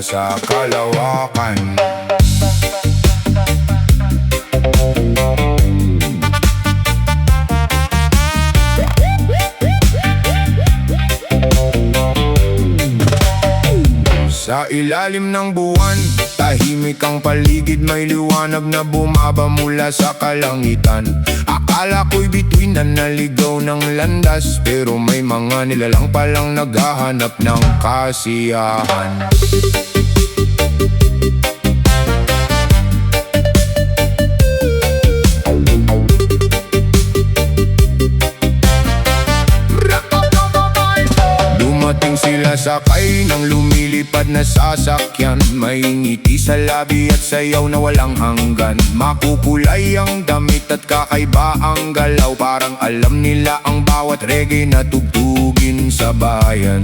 mula sa Kalawakan. Sa ilalim ng buwan, tahimik ang paligid, may liwanag na bumaba mula sa kalangitan. Akala ko'y bituin na naligaw ng landas, pero may mga nilalang palang naghahanap ng kasiyahan. Dumating sila sakay ng lumilipad na sasakyan, may ngiti sa labi at sayaw na walang hanggan. Makukulay ang damit at kakaiba ang galaw, parang alam nila ang bawat reggae na tugtugin sa bayan.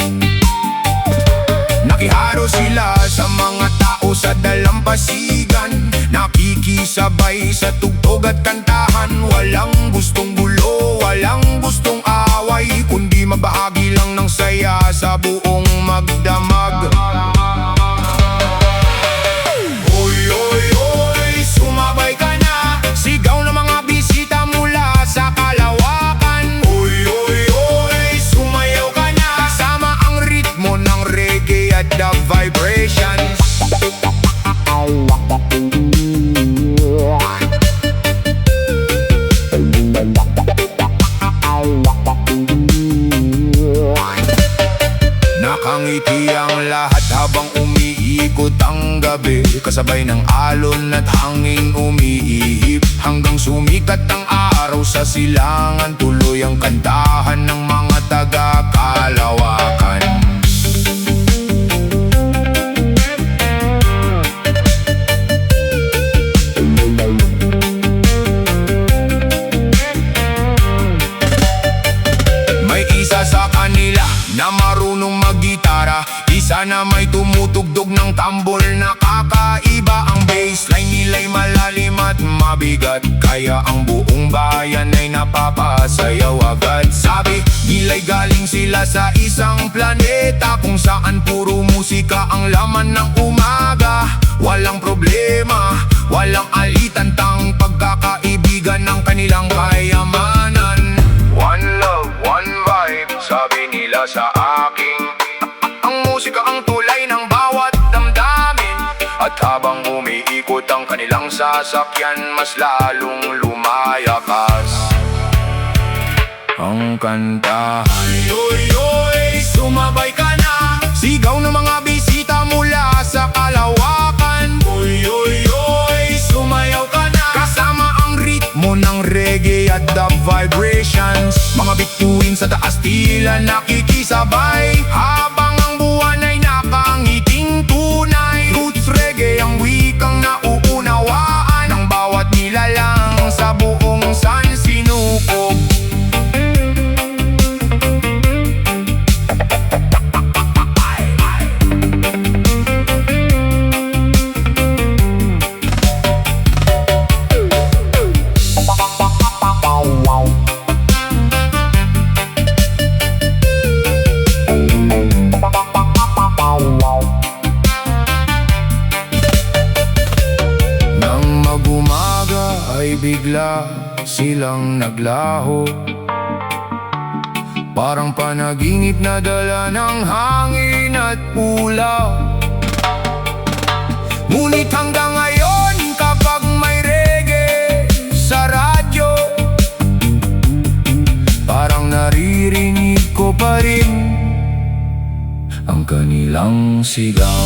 Nakiharo sila sa mga tao sa dalampasigan, nakikisabay sa tugtog at kantahan. Walang gustong gulo, walang gustong away, kundi mabahagi lang ng saya sa buong magdamag. Oy, oy, oy, sumabay ka na, sigaw ng mga bisita mula sa Kalawakan. Oy, oy, oy, sumayaw ka na, kasama ang ritmo ng reggae at the vibrations. Nakangiti ang lahat habang umiikot ang gabi, kasabay ng alon at hangin umiihip, hanggang sumikat ang araw sa silangan. Tuloy ang kantahan ng mga taga-Kalawakan. May isa sa kanila na marunong mag-gitara, isa na may tumutugtog ng tambol na kakaiba. Ang bassline nila'y malalim at mabigat, kaya ang buong bayan ay napapasayaw agad. Sabi nila'y galing sila sa isang planeta kung saan puro musika ang laman ng umaga. Walang problema, walang alitan, tang pagkakaibigan ng kanilang kayamanan. One love, one vibe, sabi nila sa akin. Ang musika ang tulay ng bawat damdamin, at habang umiikot ang kanilang sasakyan, mas lalong lumayakas ang kantahan. Oy, oy, sumabay ka na, sigaw ng mga bisita mula sa Kalawakan. Oy, oy, oy, sumayaw ka na, kasama ang ritmo ng reggae at the vibrations. Mga bituin sa taas tila nakikisabay, habang ang buwan ay nakangiting tunay. Roots reggae ang wikang nauunawaan ng bawat nilalang sa buong sansinukob. Bigla silang naglaho, parang panaginip na dala ng hangin at pula. Ngunit hanggang ngayon, kapag may reggae sa radyo, parang naririnig ko pa rin ang kanilang sigaw.